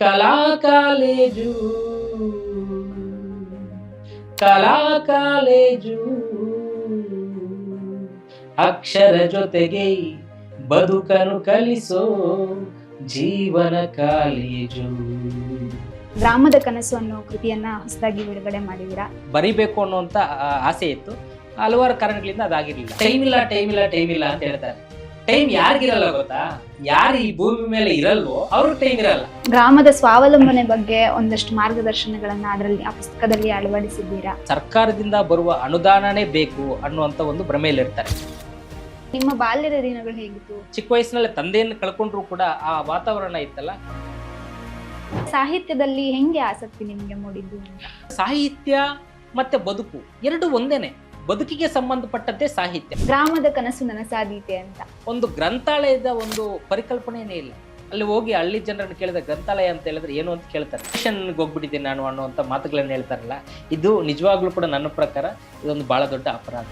ಕಲಾ ಕಾಲೇಜು ಕಲಾ ಕಾಲೇಜು ಅಕ್ಷರ ಜೊತೆಗೆ ಬದುಕನು ಕಲಿಸೋ ಜೀವನ ಕಾಲೇಜು. ಗ್ರಾಮದ ಕನಸು ಅನ್ನೋ ಕೃತಿಯನ್ನ ಹೊಸದಾಗಿ ಬಿಡುಗಡೆ ಮಾಡಿದ್ದೀರಾ. ಬರಿಬೇಕು ಅನ್ನುವಂತ ಆಸೆ ಇತ್ತು, ಹಲವಾರು ಕಾರಣಗಳಿಂದ ಅದಾಗಿರ್ಲಿಲ್ಲ. ಟೈಮ್ ಇಲ್ಲ ಅಂತ ಹೇಳ್ತಾರೆ. ಟೈಮ್ ಯಾರಿಗಿರಲ್ಲ ಗೊತ್ತಾ? ಯಾರು ಈ ಭೂಮಿ ಮೇಲೆ ಇರಲ್ವೋ ಅವ್ರಿಗೆ ಟೈಮ್ ಇರಲ್ಲ. ಗ್ರಾಮದ ಸ್ವಾವಲಂಬನೆ ಬಗ್ಗೆ ಒಂದಷ್ಟು ಮಾರ್ಗದರ್ಶನಗಳನ್ನ ಅದರಲ್ಲಿ ಆ ಪುಸ್ತಕದಲ್ಲಿ ಅಳವಡಿಸಿದ್ದೀರಾ. ಸರ್ಕಾರದಿಂದ ಬರುವ ಅನುದಾನನೇ ಬೇಕು ಅನ್ನುವಂತ ಒಂದು ಭ್ರಮೆಯಲ್ಲಿರ್ತಾರೆ. ನಿಮ್ಮ ಬಾಲ್ಯದ ದಿನಗಳು ಹೇಗಿತ್ತು? ಚಿಕ್ಕ ವಯಸ್ಸಿನಲ್ಲಿ ತಂದೆಯನ್ನು ಕಳ್ಕೊಂಡ್ರು ಕೂಡ ಆ ವಾತಾವರಣ ಇತ್ತಲ್ಲ. ಸಾಹಿತ್ಯದಲ್ಲಿ ಹೆಂಗೆ ಆಸಕ್ತಿ ನಿಮ್ಗೆ ಮೂಡಿದ್ದು? ಸಾಹಿತ್ಯ ಮತ್ತೆ ಬದುಕು ಎರಡು ಒಂದೇನೆ. ಬದುಕಿಗೆ ಸಂಬಂಧಪಟ್ಟದ್ದೇ ಸಾಹಿತ್ಯ. ಗ್ರಾಮದ ಕನಸು ನನಸಾದೀತೆ ಅಂತ ಒಂದು ಗ್ರಂಥಾಲಯದ ಒಂದು ಪರಿಕಲ್ಪನೆಯೇ ಇಲ್ಲ. ಅಲ್ಲಿ ಹೋಗಿ ಹಳ್ಳಿ ಜನರನ್ನು ಕೇಳಿದ ಗ್ರಂಥಾಲಯ ಅಂತ ಹೇಳಿದ್ರೆ ಏನು ಅಂತ ಕೇಳ್ತಾರೆ. ಟ್ಯೂಷನ್ಗೆ ಹೋಗ್ಬಿಟ್ಟಿದ್ದೀನಿ ನಾನು ಅನ್ನುವಂಥ ಮಾತುಗಳನ್ನ ಹೇಳ್ತಾರಲ್ಲ, ಇದು ನಿಜವಾಗ್ಲೂ ಕೂಡ ನನ್ನ ಪ್ರಕಾರ ಇದೊಂದು ಬಹಳ ದೊಡ್ಡ ಅಪರಾಧ.